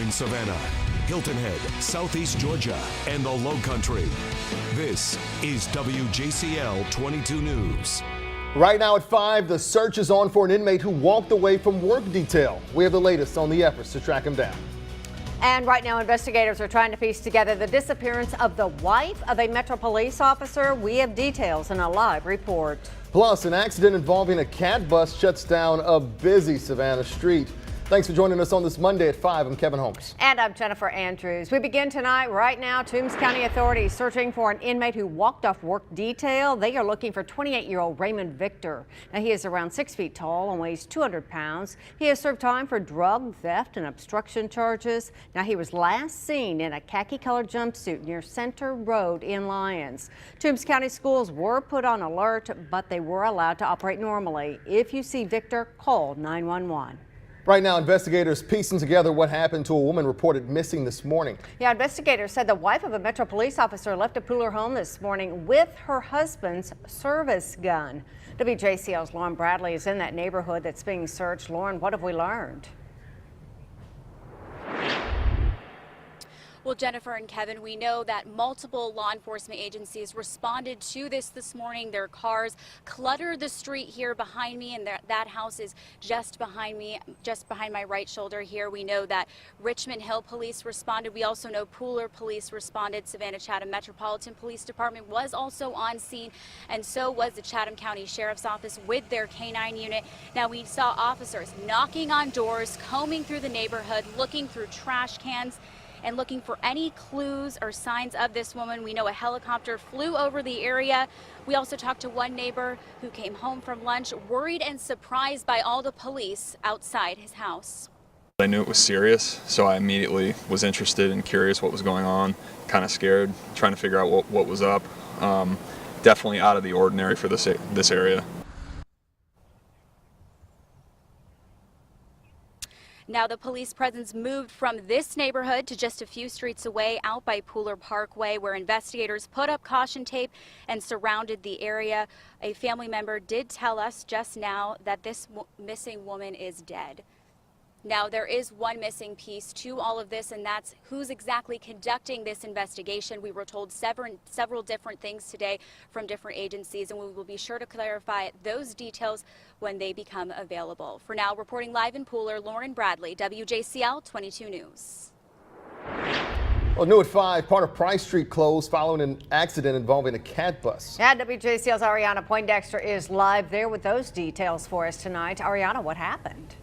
in Savannah, Hilton Head, Southeast Georgia, and the Low Country. This is WJCL 22 News. Right now at 5, the search is on for an inmate who walked away from work detail. We have the latest on the efforts to track him down. And right now, investigators are trying to piece together the disappearance of the wife of a Metro police officer. We have details in a live report. Plus, an accident involving a cat bus shuts down a busy Savannah street. Thanks for joining us on this Monday at 5. I'm Kevin Holmes. And I'm Jenifer Andrews. We begin tonight. Right now, Toombs County authorities searching for an inmate who walked off work detail. They are looking for 28-year-old Raymond Victor. Now, he is around 6 feet tall and weighs 200 pounds. He has served time for drug, theft, and obstruction charges. Now, he was last seen in a khaki-colored jumpsuit near Center Road in Lyons. Toombs County schools were put on alert, but they were allowed to operate normally. If you see Victor, call 911. Right now, investigators piecing together what happened to a woman reported missing this morning. Yeah, investigators said the wife of a Metro police officer left a Pooler home this morning with her husband's service gun. WJCL's Lauren Bradley is in that neighborhood that's being searched. Lauren, what have we learned? Well, Jenifer and Kevin, we know that multiple law enforcement agencies responded to this morning. Their cars cluttered the street here behind me, and that house is just behind me, just behind my right shoulder here. We know that Richmond Hill Police responded. We also know Pooler Police responded. Savannah Chatham Metropolitan Police Department was also on scene, and so was the Chatham County Sheriff's Office with their K-9 unit. Now, we saw officers knocking on doors, combing through the neighborhood, looking through trash cans, and looking for any clues or signs of this woman. We know a helicopter flew over the area. We also talked to one neighbor who came home from lunch, worried and surprised by all the police outside his house. I knew it was serious, so I immediately was interested and curious what was going on, kind of scared, trying to figure out what was up. Definitely out of the ordinary for this area. Now, the police presence moved from this neighborhood to just a few streets away out by Pooler Parkway, where investigators put up caution tape and surrounded the area. A family member did tell us just now that this missing woman is dead. Now, there is one missing piece to all of this, and that's who's exactly conducting this investigation. We were told several different things today from different agencies, and we will be sure to clarify those details when they become available. For now, reporting live in Pooler, Lauren Bradley, WJCL 22 News. Well, new at 5, part of Price Street closed following an accident involving a cat bus. Yeah, WJCL's Ariana Poindexter is live there with those details for us tonight. Ariana, what happened?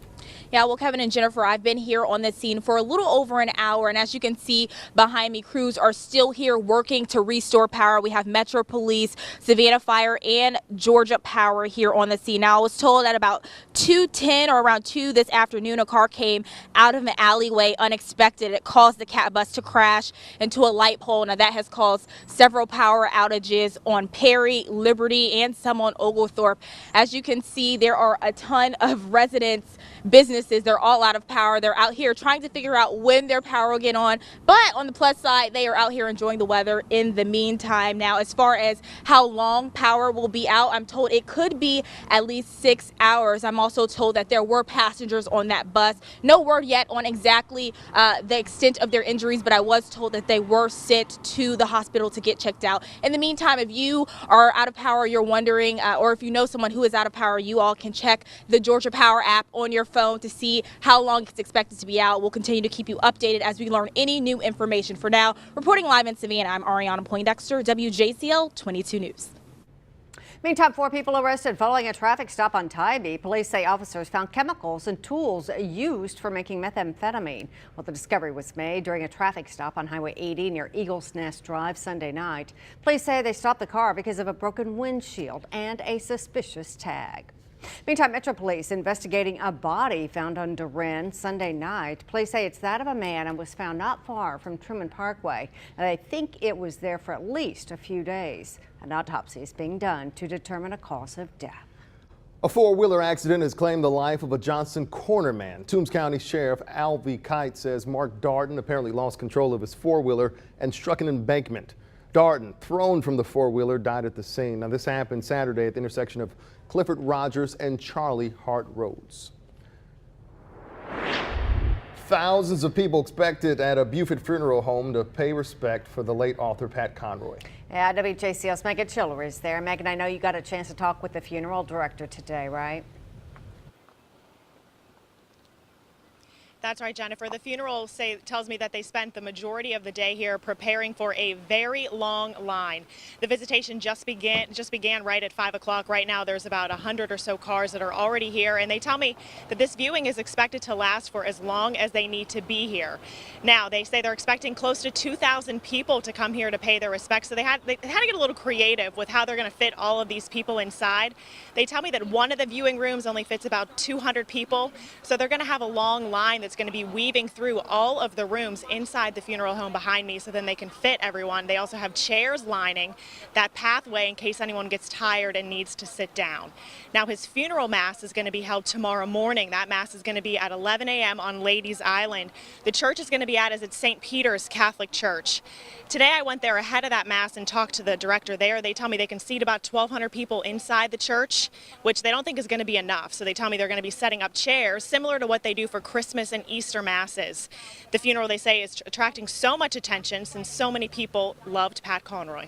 Yeah, well, Kevin and Jenifer, I've been here on the scene for a little over an hour, and as you can see behind me, crews are still here working to restore power. We have Metro Police, Savannah Fire, and Georgia Power here on the scene. Now, I was told at about 2:10 or around 2 this afternoon, a car came out of an alleyway unexpected. It caused the cat bus to crash into a light pole. Now, that has caused several power outages on Perry, Liberty, and some on Oglethorpe. As you can see, there are a ton of residents, businesses, they're all out of power. They're out here trying to figure out when their power will get on. But on the plus side, they are out here enjoying the weather in the meantime. Now, as far as how long power will be out, I'm told it could be at least 6 hours. I'm also told that there were passengers on that bus. No word yet on exactly the extent of their injuries, but I was told that they were sent to the hospital to get checked out. In the meantime, if you are out of power, you're wondering, or if you know someone who is out of power, you all can check the Georgia Power app on your phone to see how long it's expected to be out. We'll continue to keep you updated as we learn any new information. For now, reporting live in Savannah, I'm Ariana Poindexter, WJCL 22 News. Meantime, 4 people arrested following a traffic stop on Tybee. Police say officers found chemicals and tools used for making methamphetamine. Well, the discovery was made during a traffic stop on Highway 80 near Eagles Nest Drive Sunday night. Police say they stopped the car because of a broken windshield and a suspicious tag. Meantime, Metro Police investigating a body found on Duran Sunday night. Police say it's that of a man and was found not far from Truman Parkway. And they think it was there for at least a few days. An autopsy is being done to determine a cause of death. A four-wheeler accident has claimed the life of a Johnson Corner man. Toombs County Sheriff Alvy Kite says Mark Darden apparently lost control of his four-wheeler and struck an embankment. Darden, thrown from the four-wheeler, died at the scene. Now, this happened Saturday at the intersection of Clifford Rogers and Charlie Hart Roads. Thousands of people expected at a Beaufort funeral home to pay respect for the late author Pat Conroy. Yeah, WJCL's Megan Schiller is there. Megan, I know you got a chance to talk with the funeral director today, right? That's right, Jennifer. The funeral tells me that they spent the majority of the day here preparing for a very long line. The visitation just began right at 5 o'clock. Right now, there's about 100 or so cars that are already here, and they tell me that this viewing is expected to last for as long as they need to be here. Now, they say they're expecting close to 2,000 people to come here to pay their respects, so they had to get a little creative with how they're going to fit all of these people inside. They tell me that one of the viewing rooms only fits about 200 people, so they're going to have a long line that's going to be weaving through all of the rooms inside the funeral home behind me so then they can fit everyone. They also have chairs lining that pathway in case anyone gets tired and needs to sit down. Now, his funeral mass is going to be held tomorrow morning. That mass is going to be at 11 a.m. on Ladies Island. The church is going to be at is St. Peter's Catholic Church. Today I went there ahead of that mass and talked to the director there. They tell me they can seat about 1,200 people inside the church, which they don't think is going to be enough. So they tell me they're going to be setting up chairs similar to what they do for Christmas and Easter masses. The funeral, they say, is attracting so much attention since so many people loved Pat Conroy.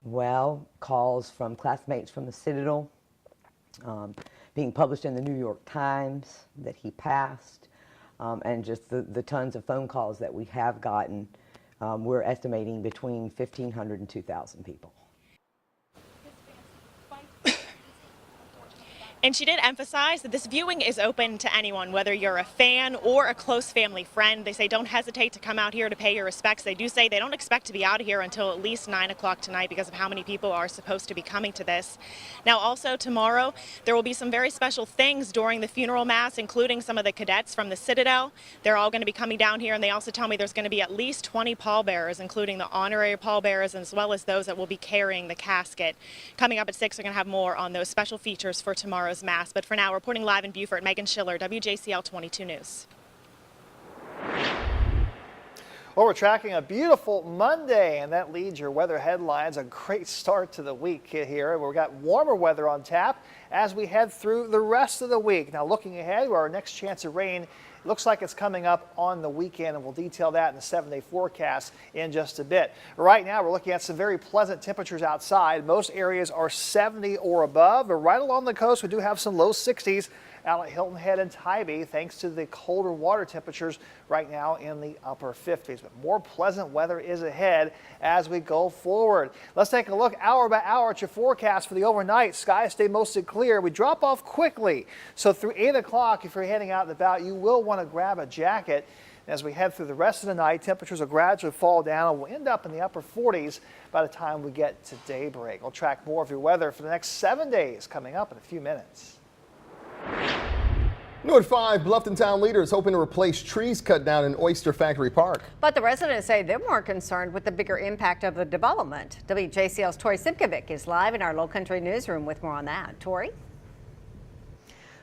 Well, calls from classmates from the Citadel, being published in the New York Times that he passed, and just the tons of phone calls that we have gotten. We're estimating between 1,500 and 2,000 people. And she did emphasize that this viewing is open to anyone, whether you're a fan or a close family friend. They say don't hesitate to come out here to pay your respects. They do say they don't expect to be out of here until at least 9 o'clock tonight because of how many people are supposed to be coming to this. Now, also tomorrow, there will be some very special things during the funeral mass, including some of the cadets from the Citadel. They're all going to be coming down here, and they also tell me there's going to be at least 20 pallbearers, including the honorary pallbearers, as well as those that will be carrying the casket. Coming up at 6, we're going to have more on those special features for tomorrow's mass. But for now, reporting live in Beaufort, Megan Schiller, WJCL 22 News. Well, we're tracking a beautiful Monday, and that leads your weather headlines. A great start to the week here. We've got warmer weather on tap as we head through the rest of the week. Now, looking ahead, our next chance of rain looks like it's coming up on the weekend, and we'll detail that in the 7-day forecast in just a bit. Right now, we're looking at some very pleasant temperatures outside. Most areas are 70 or above, but right along the coast, we do have some low 60s out at Hilton Head and Tybee, thanks to the colder water temperatures right now in the upper 50s. But more pleasant weather is ahead as we go forward. Let's take a look hour by hour at your forecast for the overnight. Skies stay mostly clear. We drop off quickly. So through 8 o'clock, if you're heading out and about, you will want to grab a jacket. As we head through the rest of the night, temperatures will gradually fall down and we'll end up in the upper 40s by the time we get to daybreak. We'll track more of your weather for the next 7 days coming up in a few minutes. New at 5, Bluffton town leaders hoping to replace trees cut down in Oyster Factory Park. But the residents say they're more concerned with the bigger impact of the development. WJCL's Tori Simkovic is live in our Low Country newsroom with more on that. Tori?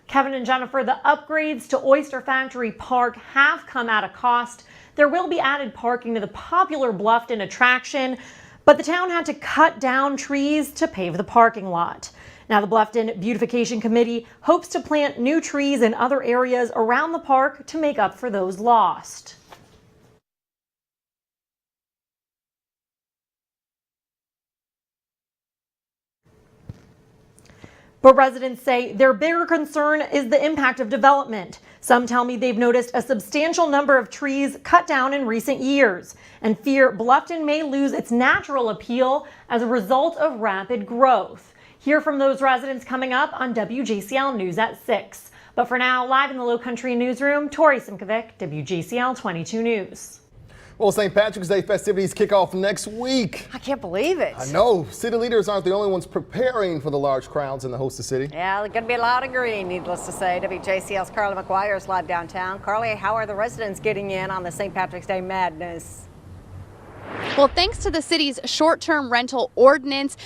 Kevin and Jennifer, the upgrades to Oyster Factory Park have come at a cost. There will be added parking to the popular Bluffton attraction, but the town had to cut down trees to pave the parking lot. Now, the Bluffton Beautification Committee hopes to plant new trees in other areas around the park to make up for those lost. But residents say their bigger concern is the impact of development. Some tell me they've noticed a substantial number of trees cut down in recent years and fear Bluffton may lose its natural appeal as a result of rapid growth. Hear from those residents coming up on WJCL News at 6. But for now, live in the Low Country newsroom, Tori Simkovic, WJCL 22 News. Well, St. Patrick's Day festivities kick off next week. I can't believe it. I know. City leaders aren't the only ones preparing for the large crowds in the hosted city. Yeah, there's going to be a lot of green, needless to say. WJCL's Carly McGuire is live downtown. Carly, how are the residents getting in on the St. Patrick's Day madness? Well, thanks to the city's short-term rental ordinance,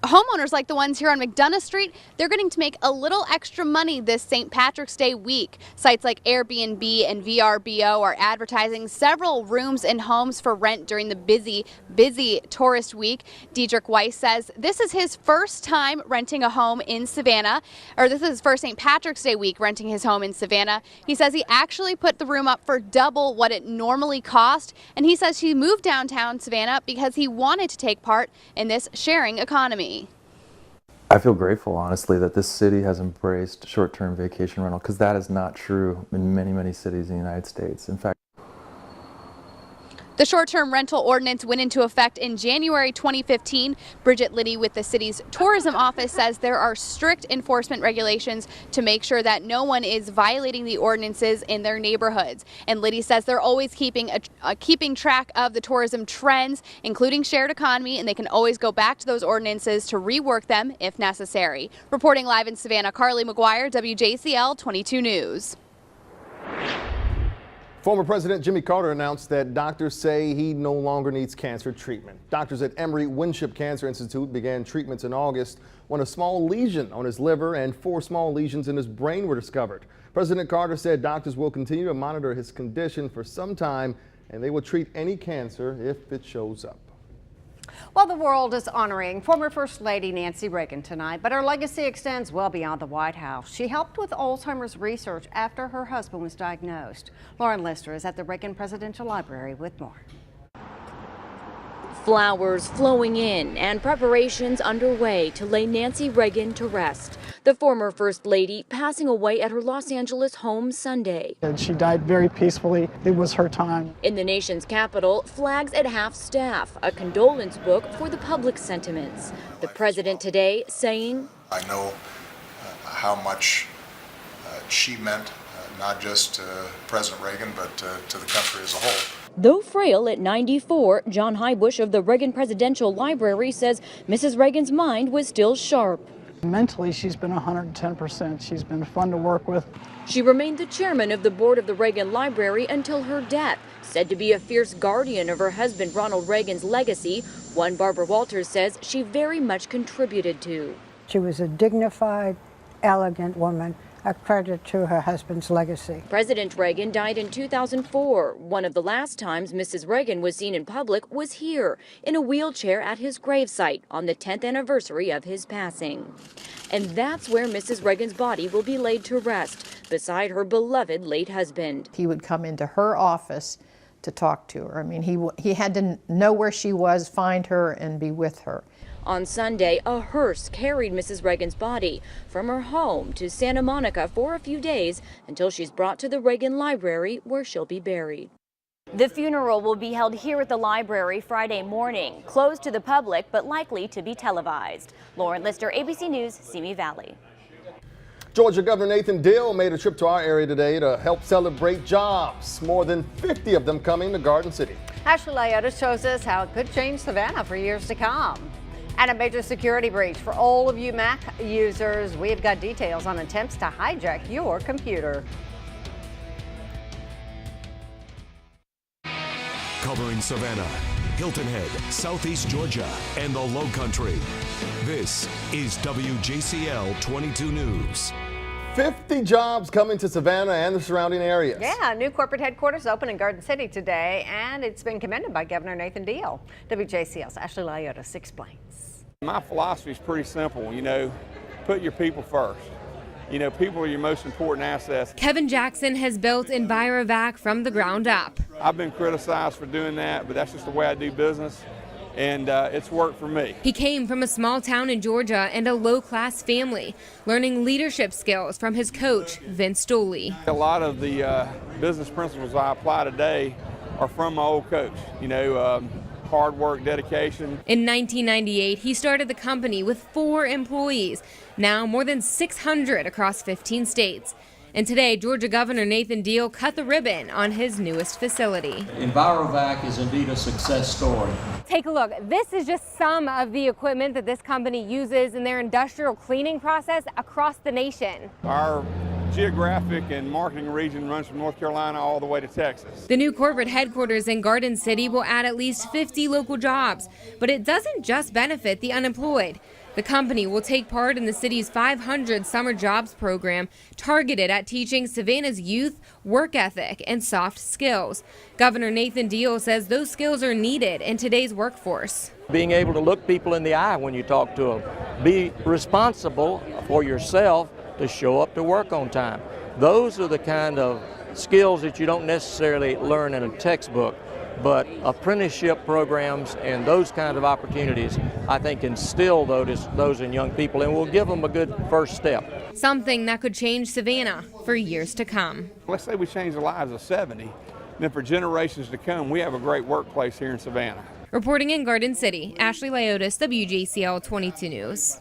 Homeowners like the ones here on McDonough Street, they're getting to make a little extra money this St. Patrick's Day week. Sites like Airbnb and VRBO are advertising several rooms and homes for rent during the busy tourist week. Diedrich Weiss says this is his first time renting a home in Savannah, or this is his first St. Patrick's Day week renting his home in Savannah. He says he actually put the room up for double what it normally cost, and he says he moved downtown Savannah because he wanted to take part in this sharing economy. I feel grateful, honestly, that this city has embraced short-term vacation rental, because that is not true in many, many cities in the United States. In fact, the short-term rental ordinance went into effect in January 2015. Bridget Liddy with the city's tourism office says there are strict enforcement regulations to make sure that no one is violating the ordinances in their neighborhoods. And Liddy says they're always keeping track of the tourism trends, including shared economy, and they can always go back to those ordinances to rework them if necessary. Reporting live in Savannah, Carly McGuire, WJCL 22 News. Former President Jimmy Carter announced that doctors say he no longer needs cancer treatment. Doctors at Emory Winship Cancer Institute began treatments in August when a small lesion on his liver and 4 small lesions in his brain were discovered. President Carter said doctors will continue to monitor his condition for some time, and they will treat any cancer if it shows up. Well, the world is honoring former First Lady Nancy Reagan tonight, but her legacy extends well beyond the White House. She helped with Alzheimer's research after her husband was diagnosed. Lauren Lister is at the Reagan Presidential Library with more. Flowers flowing in and preparations underway to lay Nancy Reagan to rest. The former First Lady passing away at her Los Angeles home Sunday. And she died very peacefully. It was her time. In the nation's capital, flags at half-staff, a condolence book for the public sentiments. The president today saying, I know how much she meant, not just to President Reagan, but to the country as a whole. Though frail at 94, John Highbush of the Reagan Presidential Library says Mrs. Reagan's mind was still sharp. Mentally, she's been 110%. She's been fun to work with. She remained the chairman of the board of the Reagan Library until her death. Said to be a fierce guardian of her husband Ronald Reagan's legacy, one Barbara Walters says she very much contributed to. She was a dignified, elegant woman, a credit to her husband's legacy. President Reagan died in 2004. One of the last times Mrs. Reagan was seen in public was here, in a wheelchair at his gravesite on the 10th anniversary of his passing. And that's where Mrs. Reagan's body will be laid to rest, beside her beloved late husband. He would come into her office to talk to her. I mean, he had to know where she was, find her, and be with her. On Sunday, a hearse carried Mrs. Reagan's body from her home to Santa Monica for a few days until she's brought to the Reagan Library where she'll be buried. The funeral will be held here at the library Friday morning, closed to the public but likely to be televised. Lauren Lister, ABC News, Simi Valley. Georgia Governor Nathan Deal made a trip to our area today to help celebrate jobs. More than 50 of them coming to Garden City. Ashley Lyotta shows us how it could change Savannah for years to come. And a major security breach for all of you Mac users. We've got details on attempts to hijack your computer. Covering Savannah, Hilton Head, Southeast Georgia, and the Low Country. This is WJCL 22 News. 50 jobs coming to Savannah and the surrounding areas. Yeah, new corporate headquarters open in Garden City today, and it's been commended by Governor Nathan Deal. WJCL's Ashley Lyotta explains. My philosophy is pretty simple, put your people first. People are your most important assets. Kevin Jackson has built EnviroVac from the ground up. I've been criticized for doing that, but that's just the way I do business, and it's worked for me. He came from a small town in Georgia and a low-class family, learning leadership skills from his coach, Vince Dooley. A lot of the business principles I apply today are from my old coach, hard work, dedication. In 1998, he started the company with 4 employees, now more than 600 across 15 states. And today, Georgia Governor Nathan Deal cut the ribbon on his newest facility. EnviroVac is indeed a success story. Take a look. This is just some of the equipment that this company uses in their industrial cleaning process across the nation. Our geographic and marketing region runs from North Carolina all the way to Texas. The new corporate headquarters in Garden City will add at least 50 local jobs, but it doesn't just benefit the unemployed. The company will take part in the city's 500 summer jobs program targeted at teaching Savannah's youth work ethic and soft skills. Governor Nathan Deal says those skills are needed in today's workforce. Being able to look people in the eye when you talk to them, be responsible for yourself to show up to work on time. Those are the kind of skills that you don't necessarily learn in a textbook, but apprenticeship programs and those kind of opportunities, I think, instill those in young people and will give them a good first step. Something that could change Savannah for years to come. Let's say we change the lives of 70, then for generations to come, we have a great workplace here in Savannah. Reporting in Garden City, Ashley Liotis, WJCL 22 News.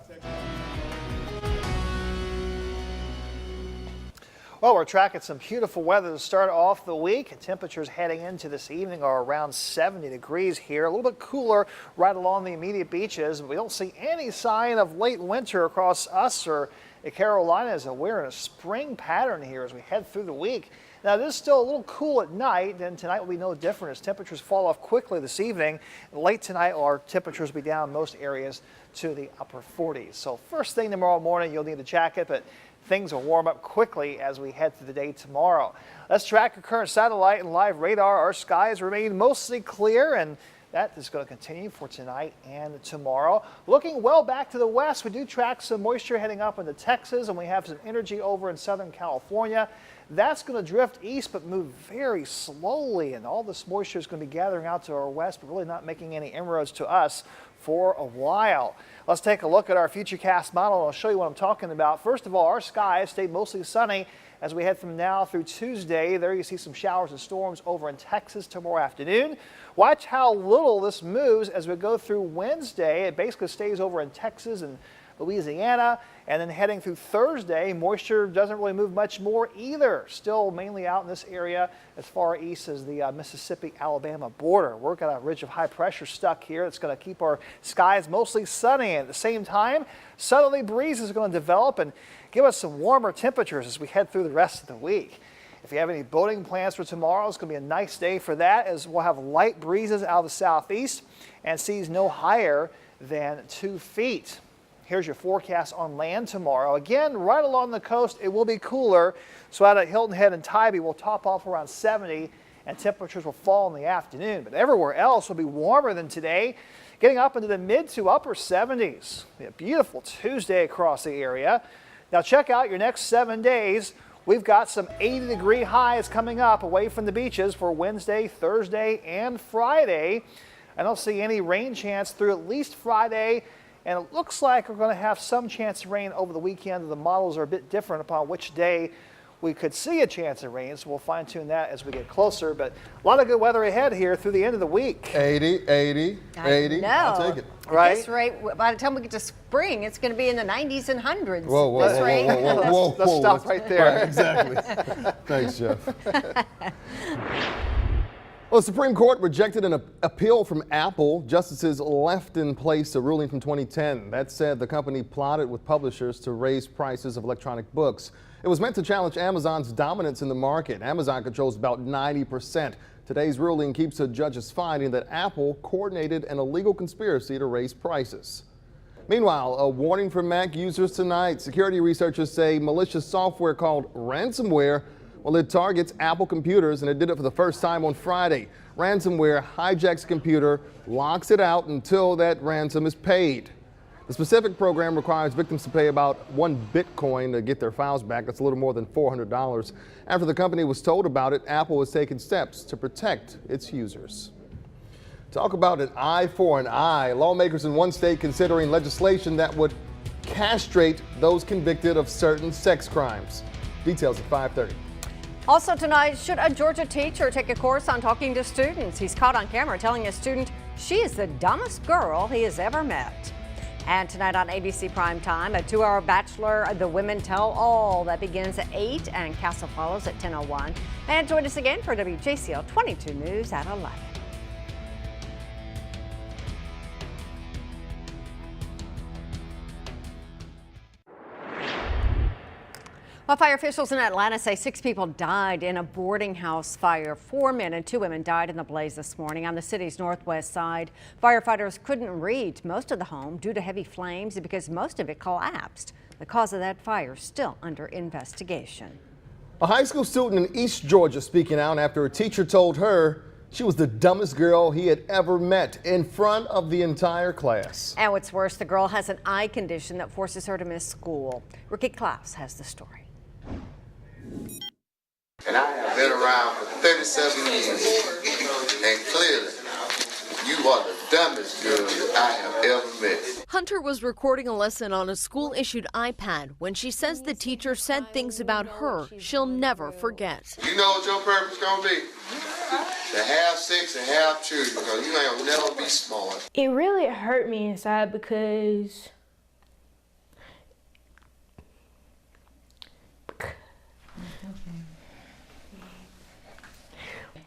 Well, we're tracking some beautiful weather to start off the week. Temperatures heading into this evening are around 70 degrees here. A little bit cooler right along the immediate beaches. We don't see any sign of late winter across us or the Carolinas. We're in a spring pattern here as we head through the week. Now, it is still a little cool at night, and tonight will be no different as temperatures fall off quickly this evening. Late tonight, our temperatures will be down in most areas to the upper 40s. So first thing tomorrow morning, you'll need a jacket, but things will warm up quickly as we head through the day tomorrow. Let's track your current satellite and live radar. Our skies remain mostly clear, and that is going to continue for tonight and tomorrow. Looking well back to the west, we do track some moisture heading up into Texas, and we have some energy over in Southern California. That's going to drift east but move very slowly, and all this moisture is going to be gathering out to our west but really not making any inroads to us for a while. Let's take a look at our Futurecast model and I'll show you what I'm talking about. First of all, our skies stay mostly sunny as we head from now through Tuesday. There you see some showers and storms over in Texas tomorrow afternoon. Watch how little this moves as we go through Wednesday. It basically stays over in Texas and Louisiana, and then heading through Thursday, moisture doesn't really move much more either. Still mainly out in this area as far east as the Mississippi-Alabama border. We've got a ridge of high pressure stuck here that's going to keep our skies mostly sunny. At the same time, southerly breezes are going to develop and give us some warmer temperatures as we head through the rest of the week. If you have any boating plans for tomorrow, it's going to be a nice day for that as we'll have light breezes out of the southeast and seas no higher than 2 feet. Here's your forecast on land tomorrow. Again, right along the coast, it will be cooler. So out at Hilton Head and Tybee, we'll top off around 70 and temperatures will fall in the afternoon. But everywhere else will be warmer than today, getting up into the mid to upper 70s. A beautiful Tuesday across the area. Now check out your next 7 days. We've got some 80-degree highs coming up away from the beaches for Wednesday, Thursday, and Friday. I don't see any rain chance through at least Friday. And it looks like we're going to have some chance of rain over the weekend. The models are a bit different upon which day we could see a chance of rain, so we'll fine-tune that as we get closer. But a lot of good weather ahead here through the end of the week. 80. I'll take it. Right? At this rate, by the time we get to spring, it's going to be in the 90s and hundreds. Whoa. Let's stop right there. Right, exactly. Thanks, Jeff. Well, the Supreme Court rejected an appeal from Apple. Justices left in place a ruling from 2010 that said the company plotted with publishers to raise prices of electronic books. It was meant to challenge Amazon's dominance in the market. Amazon controls about 90%. Today's ruling keeps a judge's finding that Apple coordinated an illegal conspiracy to raise prices. Meanwhile, a warning for Mac users tonight. Security researchers say malicious software called ransomware, well, it targets Apple computers, and it did it for the first time on Friday. Ransomware hijacks a computer, locks it out until that ransom is paid. The specific program requires victims to pay about 1 Bitcoin to get their files back. That's a little more than $400. After the company was told about it, Apple has taken steps to protect its users. Talk about an eye for an eye. Lawmakers in one state considering legislation that would castrate those convicted of certain sex crimes. Details at 5:30. Also tonight, should a Georgia teacher take a course on talking to students? He's caught on camera telling a student she is the dumbest girl he has ever met. And tonight on ABC Primetime, a 2-hour Bachelor The Women Tell All that begins at 8 and Castle follows at 10:01. And join us again for WJCL 22 News at 11. Well, fire officials in Atlanta say 6 people died in a boarding house fire. 4 men and 2 women died in the blaze this morning on the city's northwest side. Firefighters couldn't reach most of the home due to heavy flames because most of it collapsed. The cause of that fire still under investigation. A high school student in East Georgia speaking out after a teacher told her she was the dumbest girl he had ever met in front of the entire class. And what's worse, the girl has an eye condition that forces her to miss school. Ricky Klaus has the story. And I have been around for 37 years, and clearly, you are the dumbest girl that I have ever met. Hunter was recording a lesson on a school-issued iPad when she says the teacher said things about her she'll never forget. You know what your purpose gonna be? To have sex and have children, because you ain't gonna never be smart. It really hurt me inside because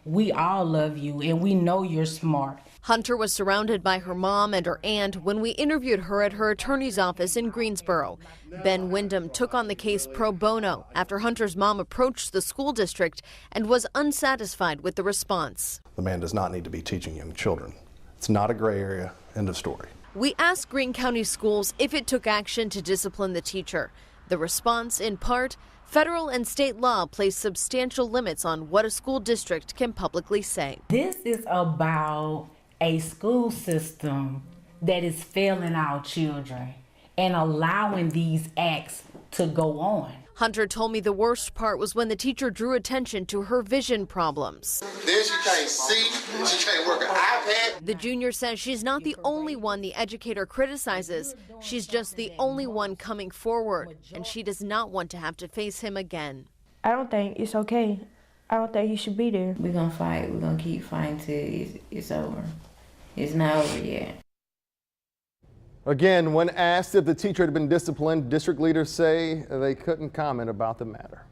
we all love you and we know you're smart. Hunter was surrounded by her mom and her aunt when we interviewed her at her attorney's office in Greensboro. Ben Wyndham took on the case pro bono after Hunter's mom approached the school district and was unsatisfied with the response. The man does not need to be teaching young children. It's not a gray area. End of story. We asked Greene County Schools if it took action to discipline the teacher. The response, in part, federal and state law place substantial limits on what a school district can publicly say. This is about a school system that is failing our children and allowing these acts to go on. Hunter told me the worst part was when the teacher drew attention to her vision problems. Then she can't see, she can't work an iPad. The junior says she's not the only one the educator criticizes. She's just the only one coming forward, and she does not want to have to face him again. I don't think it's okay. I don't think he should be there. We're gonna fight. We're gonna keep fighting till it's over. It's not over yet. Again, when asked if the teacher had been disciplined, district leaders say they couldn't comment about the matter.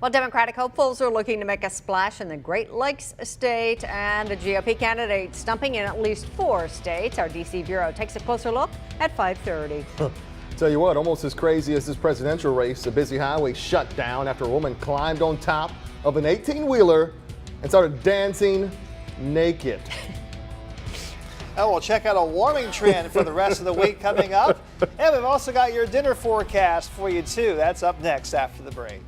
Well, Democratic hopefuls are looking to make a splash in the Great Lakes state, and the GOP candidate stumping in at least 4 states. Our D.C. bureau takes a closer look at 5:30. Tell you what, almost as crazy as this presidential race, a busy highway shut down after a woman climbed on top of an 18-wheeler and started dancing naked. Oh, we'll check out a warming trend for the rest of the week coming up. And we've also got your dinner forecast for you, too. That's up next after the break.